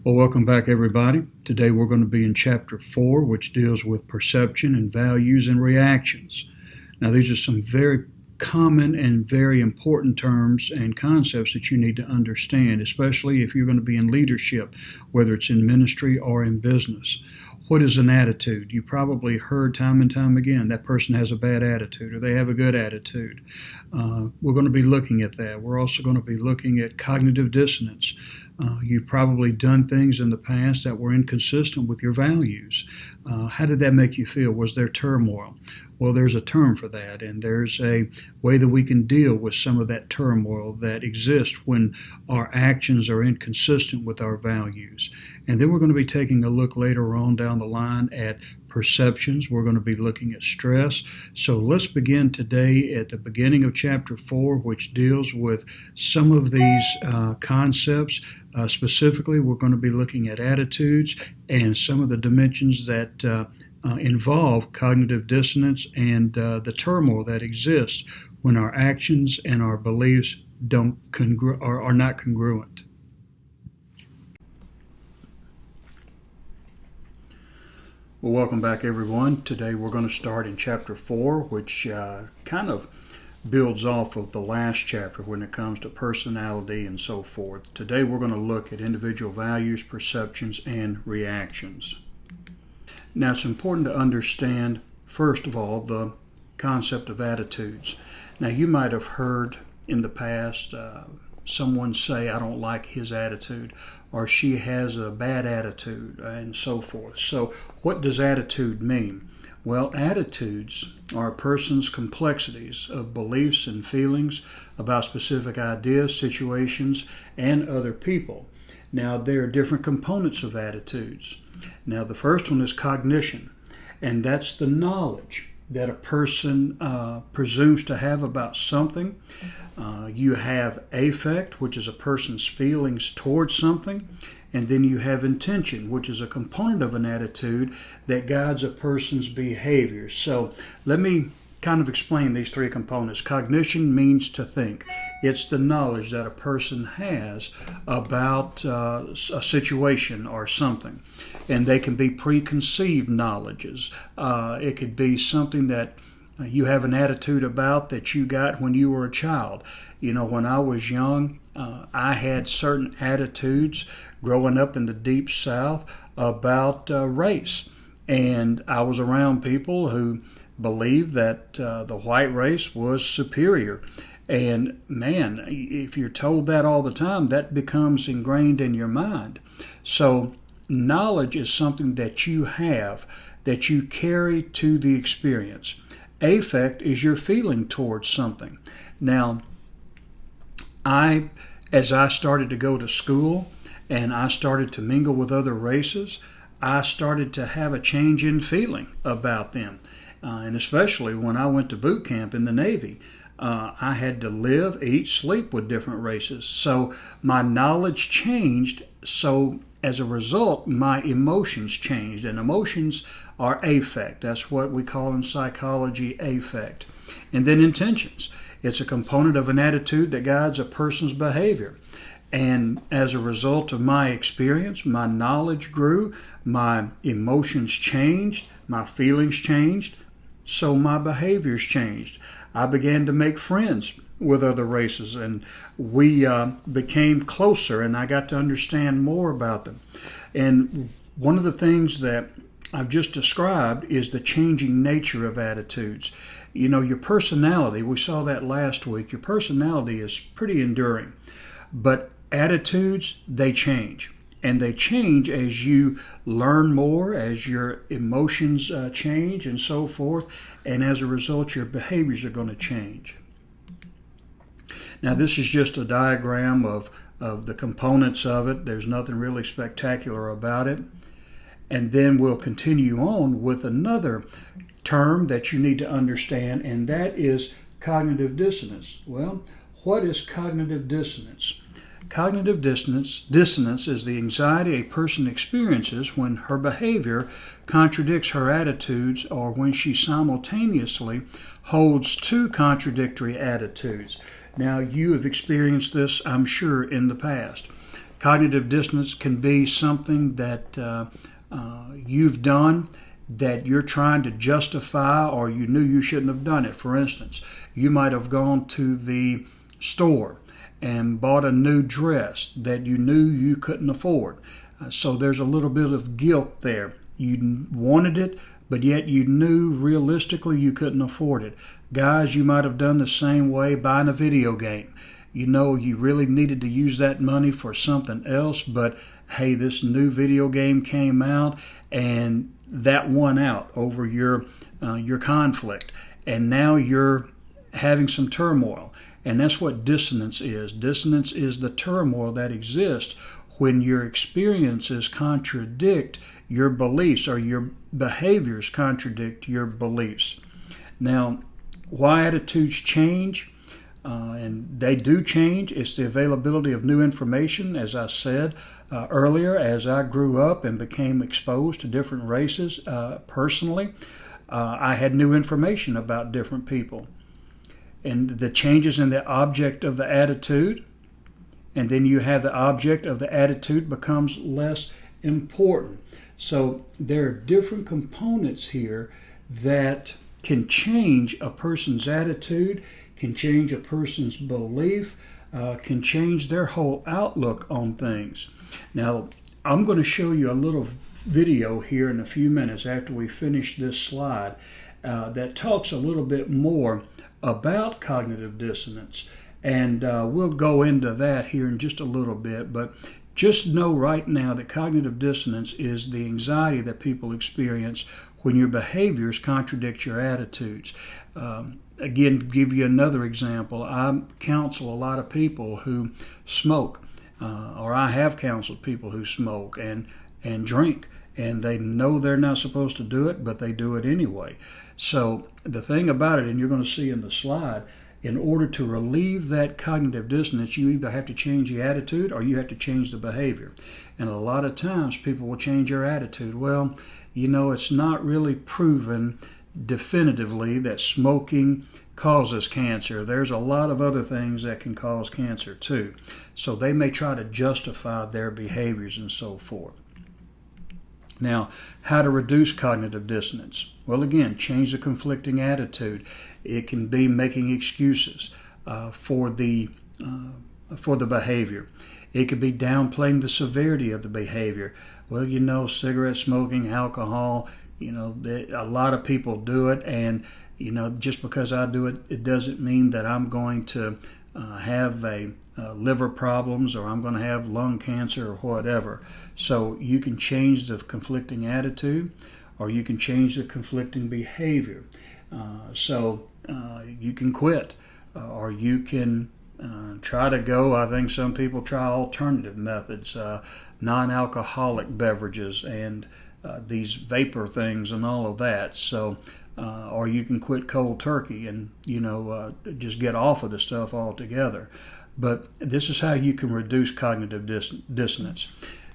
Well, welcome back, everybody. Today we're going to be in Chapter 4, which deals with perception and values and reactions. Now, these are some very common and very important terms and concepts that you need to understand, especially if you're going to be in leadership, whether it's in ministry or in business. What is an attitude? You probably heard time and time again that person has a bad attitude or they have a good attitude. We're going to be looking at that. We're also going to be looking at cognitive dissonance. You've probably done things in the past that were inconsistent with your values. How did that make you feel? Was there turmoil? Well, there's a term for that, and there's a way that we can deal with some of that turmoil that exists when our actions are inconsistent with our values. And then we're going to be taking a look later on down the line at perceptions. We're going to be looking at stress. So let's begin today at the beginning of Chapter 4, which deals with some of these concepts. Specifically, we're going to be looking at attitudes and some of the dimensions that involve cognitive dissonance and the turmoil that exists when our actions and our beliefs are not congruent. Well, welcome back, everyone. Today we're going to start in Chapter 4, which kind of builds off of the last chapter when it comes to personality and so forth. Today we're going to look at individual values, perceptions, and reactions. Now, it's important to understand, first of all, the concept of attitudes. Now, you might have heard in the past someone say, I don't like his attitude, or she has a bad attitude, and so forth. So what does attitude mean? Well, attitudes are a person's complexities of beliefs and feelings about specific ideas, situations, and other people. Now, there are different components of attitudes. Now, the first one is cognition, and that's the knowledge that a person presumes to have about something. You have affect, which is a person's feelings towards something, and then you have intention, which is a component of an attitude that guides a person's behavior. So let me kind of explain these three components. Cognition means to think. It's the knowledge that a person has about a situation or something. And they can be preconceived knowledges. It could be something that you have an attitude about that you got when you were a child. You know, when I was young, I had certain attitudes growing up in the Deep South about race. And I was around people who believed that the white race was superior. And man, if you're told that all the time, that becomes ingrained in your mind. So knowledge is something that you have, that you carry to the experience. Affect is your feeling towards something. Now, as I started to go to school and I started to mingle with other races, I started to have a change in feeling about them. And especially when I went to boot camp in the Navy, I had to live, eat, sleep with different races. So my knowledge changed. So as a result, my emotions changed. And emotions are affect. That's what we call in psychology affect. And then intentions. It's a component of an attitude that guides a person's behavior. And as a result of my experience, my knowledge grew, my emotions changed, my feelings changed, so my behaviors changed. I began to make friends with other races, and we became closer, and I got to understand more about them. And one of the things that I've just described is the changing nature of attitudes. You know, your personality, we saw that last week, your personality is pretty enduring, but attitudes, they change. And they change as you learn more, as your emotions change and so forth. And as a result, your behaviors are going to change. Now, this is just a diagram of the components of it. There's nothing really spectacular about it. And then we'll continue on with another term that you need to understand, and that is cognitive dissonance. Well, what is cognitive dissonance? Cognitive dissonance is the anxiety a person experiences when her behavior contradicts her attitudes or when she simultaneously holds two contradictory attitudes. Now, you have experienced this, I'm sure, in the past. Cognitive dissonance can be something that you've done that you're trying to justify, or you knew you shouldn't have done it. For instance, you might have gone to the store and bought a new dress that you knew you couldn't afford. So there's a little bit of guilt there. You wanted it, but yet you knew realistically you couldn't afford it. Guys, you might have done the same way buying a video game. You know you really needed to use that money for something else, but hey, this new video game came out and that won out over your conflict, and now you're having some turmoil. And that's what dissonance is. Dissonance is the turmoil that exists when your experiences contradict your beliefs, or your behaviors contradict your beliefs. Now, why attitudes change? And they do change. It's the availability of new information. As I said earlier, as I grew up and became exposed to different races personally, I had new information about different people. And the changes in the object of the attitude, and then you have the object of the attitude becomes less important. So there are different components here that can change a person's attitude, can change a person's belief, can change their whole outlook on things. Now, I'm going to show you a little video here in a few minutes after we finish this slide that talks a little bit more about cognitive dissonance. And we'll go into that here in just a little bit. But just know right now that cognitive dissonance is the anxiety that people experience when your behaviors contradict your attitudes. Again, to give you another example, I counsel a lot of people who smoke, or I have counseled people who smoke and drink, and they know they're not supposed to do it, but they do it anyway. So the thing about it, and you're going to see in the slide, in order to relieve that cognitive dissonance, you either have to change the attitude or you have to change the behavior. And a lot of times people will change their attitude. Well, you know, it's not really proven definitively that smoking causes cancer. There's a lot of other things that can cause cancer too. So they may try to justify their behaviors and so forth. Now, how to reduce cognitive dissonance? Well, again, change the conflicting attitude. It can be making excuses for the behavior. It could be downplaying the severity of the behavior. Well, you know, cigarette smoking, alcohol, you know, a lot of people do it, and you know, just because I do it, it doesn't mean that I'm going to have liver problems, or I'm going to have lung cancer, or whatever. So you can change the conflicting attitude, or you can change the conflicting behavior. So you can quit, or you can try to go. I think some people try alternative methods, non-alcoholic beverages, and these vapor things and all of that. So, or you can quit cold turkey and, you know, just get off of the stuff altogether. But this is how you can reduce cognitive dissonance.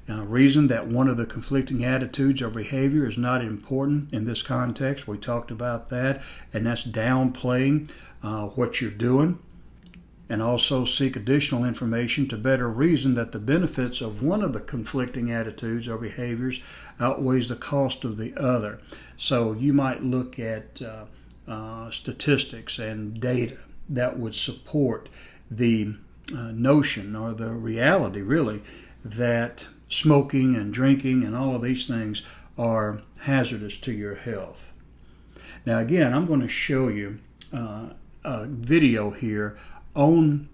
Reason that one of the conflicting attitudes or behavior is not important in this context. We talked about that, and that's downplaying what you're doing. And also seek additional information to better reason that the benefits of one of the conflicting attitudes or behaviors outweighs the cost of the other. So you might look at statistics and data that would support the notion, or the reality really, that smoking and drinking and all of these things are hazardous to your health. Now again, I'm going to show you a video here on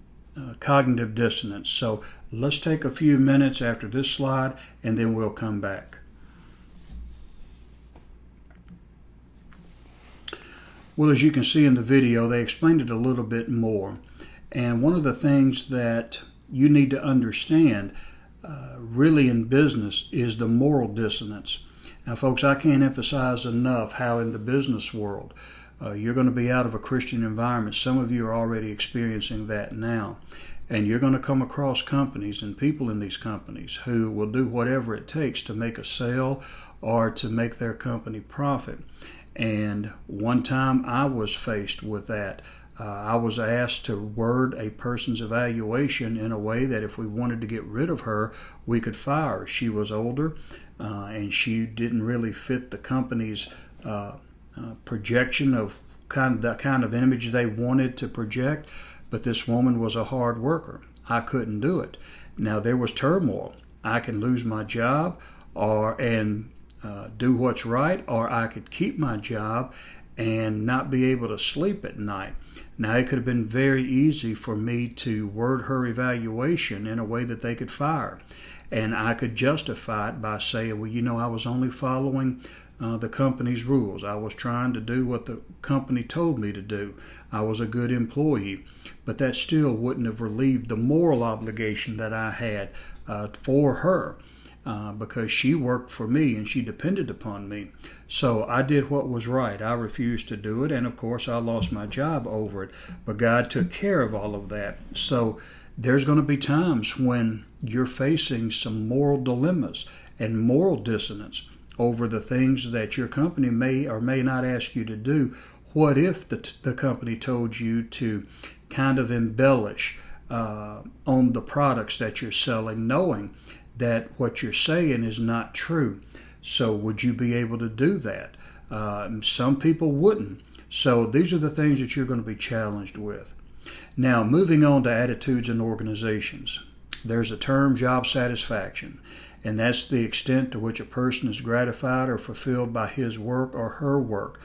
cognitive dissonance. So let's take a few minutes after this slide, and then we'll come back. Well, as you can see in the video, they explained it a little bit more. And one of the things that you need to understand really in business is the moral dissonance. Now, folks, I can't emphasize enough how in the business world, you're going to be out of a Christian environment. Some of you are already experiencing that now. And you're going to come across companies and people in these companies who will do whatever it takes to make a sale or to make their company profit. And one time I was faced with that. I was asked to word a person's evaluation in a way that if we wanted to get rid of her, we could fire her. She was older, and she didn't really fit the company's projection of the kind of image they wanted to project. But this woman was a hard worker. I couldn't do it. Now, there was turmoil. I can lose my job and do what's right, or I could keep my job and not be able to sleep at night. Now, it could have been very easy for me to word her evaluation in a way that they could fire. And I could justify it by saying, well, I was only following the company's rules. I was trying to do what the company told me to do. I was a good employee. But that still wouldn't have relieved the moral obligation that I had for her. Because she worked for me and she depended upon me. So I did what was right. I refused to do it, and of course I lost my job over it. But God took care of all of that. So there's going to be times when you're facing some moral dilemmas and moral dissonance over the things that your company may or may not ask you to do. What if the company told you to kind of embellish on the products that you're selling, knowing that what you're saying is not true? So would you be able to do that? Some people wouldn't. So these are the things that you're going to be challenged with. Now, moving on to attitudes in organizations. There's a term, job satisfaction, and that's the extent to which a person is gratified or fulfilled by his work or her work.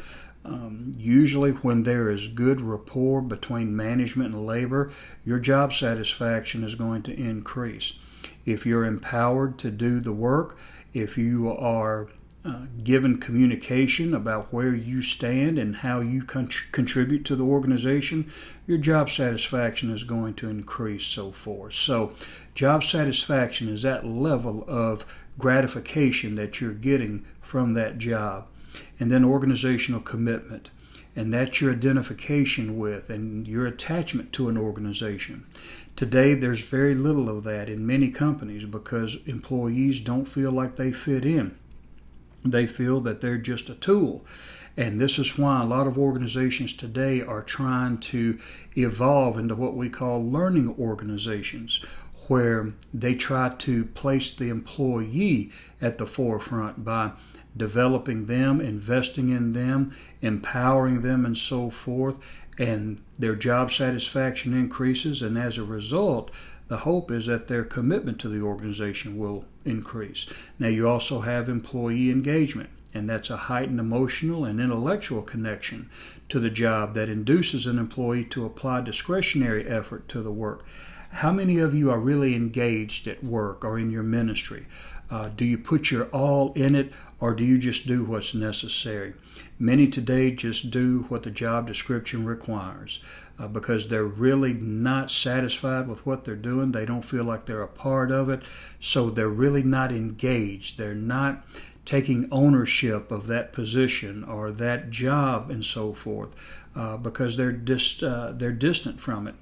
Usually when there is good rapport between management and labor, your job satisfaction is going to increase. If you're empowered to do the work, if you are given communication about where you stand and how you contribute to the organization, your job satisfaction is going to increase, so forth. So job satisfaction is that level of gratification that you're getting from that job. And then organizational commitment, and that's your identification with and your attachment to an organization. Today, there's very little of that in many companies because employees don't feel like they fit in. They feel that they're just a tool. And this is why a lot of organizations today are trying to evolve into what we call learning organizations, where they try to place the employee at the forefront by developing them, investing in them, empowering them, and so forth. And their job satisfaction increases, and as a result, the hope is that their commitment to the organization will increase. Now, you also have employee engagement, and that's a heightened emotional and intellectual connection to the job that induces an employee to apply discretionary effort to the work. How many of you are really engaged at work or in your ministry? Do you put your all in it, or do you just do what's necessary? Many today just do what the job description requires because they're really not satisfied with what they're doing. They don't feel like they're a part of it, so they're really not engaged. They're not taking ownership of that position or that job and so forth because they're distant from it.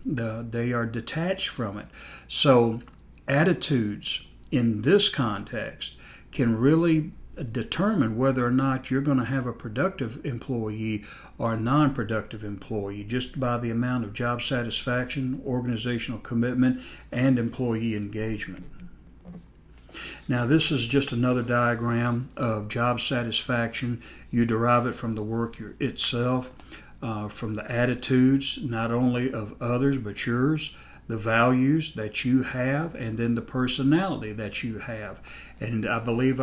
They are detached from it. So attitudes in this context can really determine whether or not you're going to have a productive employee or a non-productive employee just by the amount of job satisfaction, organizational commitment, and employee engagement. Now, this is just another diagram of job satisfaction. You derive it from the work itself, from the attitudes not only of others but yours, the values that you have, and then the personality that you have. And I believe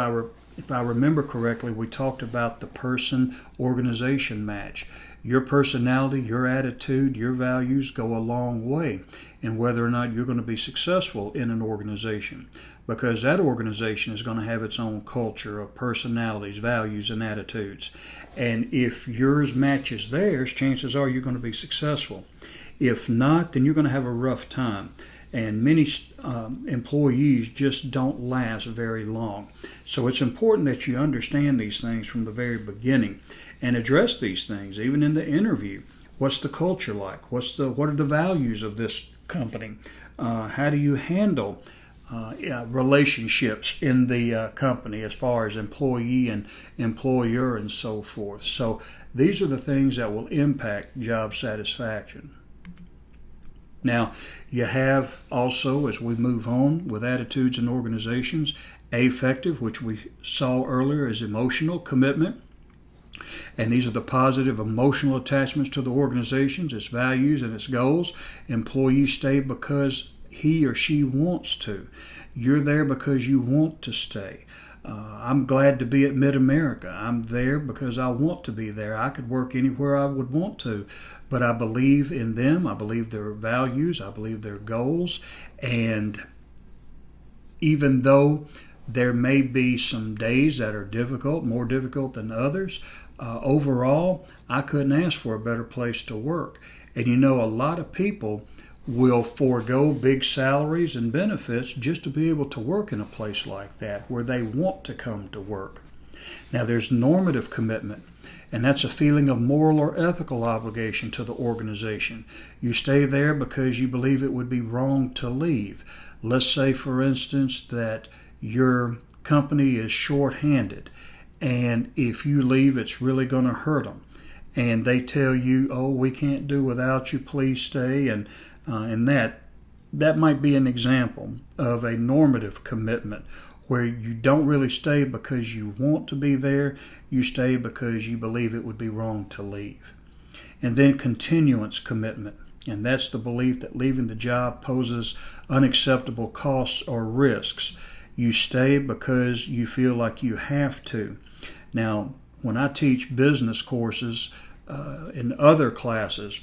if I remember correctly, we talked about the person-organization match. Your personality, your attitude, your values go a long way in whether or not you're going to be successful in an organization, because that organization is going to have its own culture of personalities, values, and attitudes. And if yours matches theirs, chances are you're going to be successful. If not, then you're going to have a rough time. And many employees just don't last very long. So it's important that you understand these things from the very beginning and address these things, even in the interview. What's the culture like? What are the values of this company? How do you handle relationships in the company as far as employee and employer and so forth. So these are the things that will impact job satisfaction. Now, you have also, as we move on with attitudes and organizations, affective, which we saw earlier, is emotional commitment. And these are the positive emotional attachments to the organizations, its values, and its goals. Employees stay because he or she wants to. You're there because you want to stay. I'm glad to be at Mid-America. I'm there because I want to be there. I could work anywhere I would want to, but I believe in them. I believe their values. I believe their goals. And even though there may be some days that are difficult, more difficult than others, overall, I couldn't ask for a better place to work. And you know, a lot of people will forego big salaries and benefits just to be able to work in a place like that where they want to come to work. Now, there's normative commitment, and that's a feeling of moral or ethical obligation to the organization. You stay there because you believe it would be wrong to leave. Let's say, for instance, that your company is short-handed, and if you leave, it's really going to hurt them. And they tell you, oh, we can't do without you, please stay, and that might be an example of a normative commitment where you don't really stay because you want to be there, you stay because you believe it would be wrong to leave. And then continuance commitment, and that's the belief that leaving the job poses unacceptable costs or risks. You stay because you feel like you have to. Now, when I teach business courses in other classes,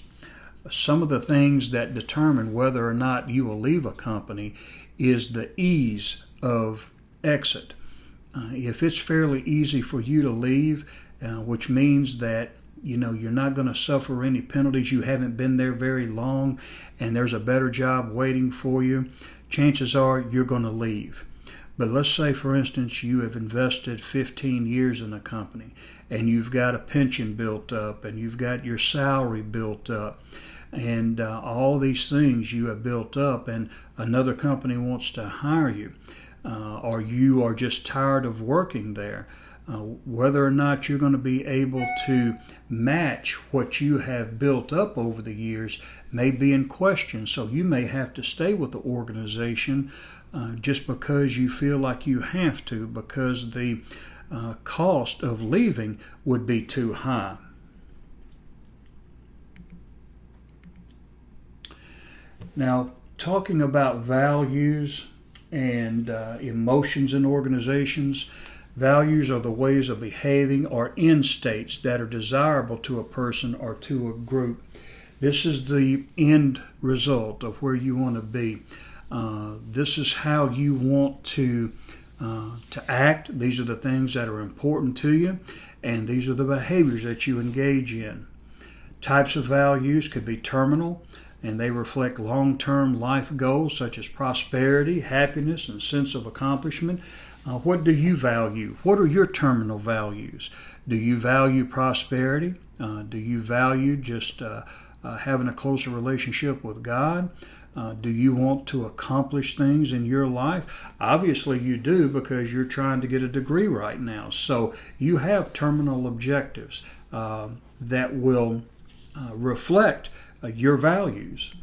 some of the things that determine whether or not you will leave a company is the ease of exit. If it's fairly easy for you to leave, which means that you're not going to suffer any penalties, you haven't been there very long, and there's a better job waiting for you, chances are you're going to leave. But let's say, for instance, you have invested 15 years in a company, and you've got a pension built up, and you've got your salary built up, and all these things you have built up, and another company wants to hire you, or you are just tired of working there. Whether or not you're going to be able to match what you have built up over the years may be in question. So you may have to stay with the organization just because you feel like you have to, because the cost of leaving would be too high. Now, talking about values and emotions in organizations, values are the ways of behaving or end states that are desirable to a person or to a group. This is the end result of where you want to be. This is how you want to act. These are the things that are important to you, and these are the behaviors that you engage in. Types of values could be terminal, and they reflect long-term life goals such as prosperity, happiness, and sense of accomplishment. What do you value? What are your terminal values? Do you value prosperity? Do you value just having a closer relationship with God? Do you want to accomplish things in your life? Obviously you do, because you're trying to get a degree right now. So you have terminal objectives that will reflect your values.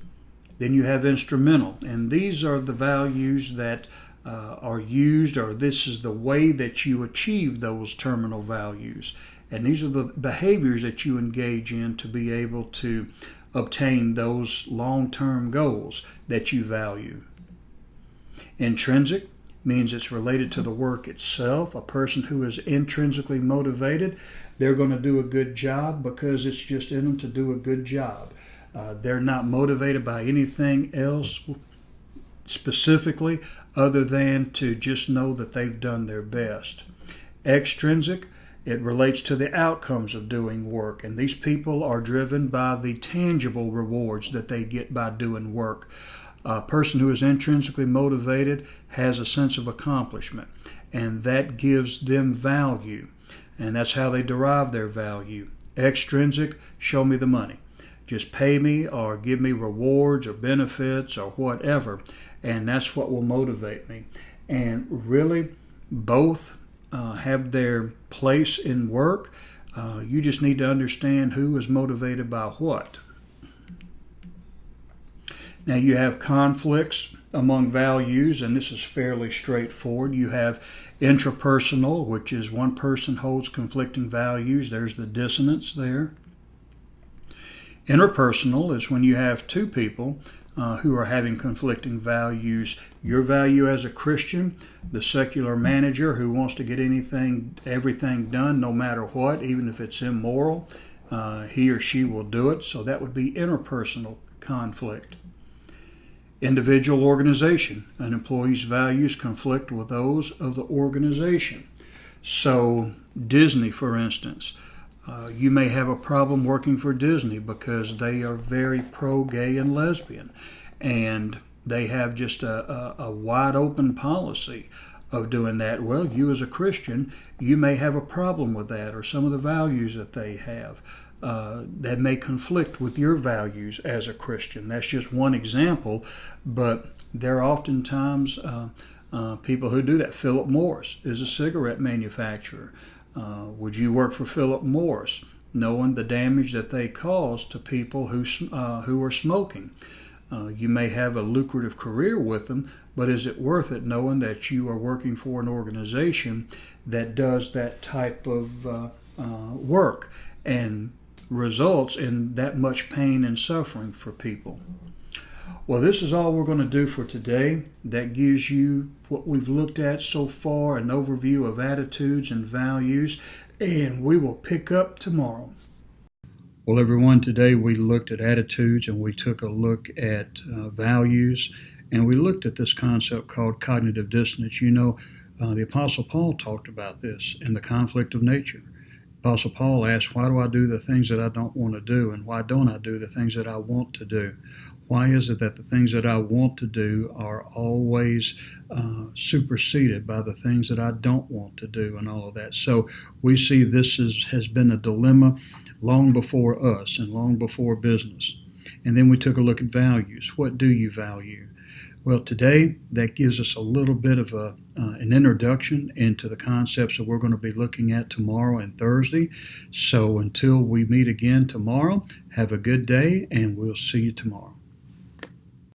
Then you have instrumental, and these are the values that are used, or this is the way that you achieve those terminal values. And these are the behaviors that you engage in to be able to obtain those long-term goals that you value. Intrinsic means it's related to the work itself. A person who is intrinsically motivated, they're going to do a good job because it's just in them to do a good job. They're not motivated by anything else specifically other than to just know that they've done their best. Extrinsic, it relates to the outcomes of doing work, and these people are driven by the tangible rewards that they get by doing work. A person who is intrinsically motivated has a sense of accomplishment, and that gives them value, and that's how they derive their value. Extrinsic, show me the money. Just pay me or give me rewards or benefits or whatever, and that's what will motivate me. And really, both have their place in work. You just need to understand who is motivated by what. Now, you have conflicts among values, and this is fairly straightforward. You have intrapersonal, which is one person holds conflicting values. There's the dissonance there. Interpersonal is when you have two people who are having conflicting values. Your value as a Christian, the secular manager who wants to get everything done no matter what, even if it's immoral, he or she will do it. So that would be interpersonal conflict. Individual organization, an employee's values conflict with those of the organization. So Disney, for instance, you may have a problem working for Disney because they are very pro-gay and lesbian, and they have just a wide open policy of doing that. Well, you as a Christian, you may have a problem with that, or some of the values that they have that may conflict with your values as a Christian. That's just one example, but there are oftentimes people who do that. Philip Morris is a cigarette manufacturer. Would you work for Philip Morris, knowing the damage that they cause to people who are smoking? You may have a lucrative career with them, but is it worth it knowing that you are working for an organization that does that type of work and results in that much pain and suffering for people? Well, this is all we're going to do for today. That gives you what we've looked at so far, an overview of attitudes and values, and we will pick up tomorrow. Well, everyone, today we looked at attitudes and we took a look at values, and we looked at this concept called cognitive dissonance. You know, the Apostle Paul talked about this in the conflict of nature. Apostle Paul asked, why do I do the things that I don't want to do, and why don't I do the things that I want to do? Why is it that the things that I want to do are always superseded by the things that I don't want to do, and all of that? So we see this has been a dilemma long before us and long before business. And then we took a look at values. What do you value? Well, today that gives us a little bit of an introduction into the concepts that we're going to be looking at tomorrow and Thursday. So until we meet again tomorrow, have a good day, and we'll see you tomorrow.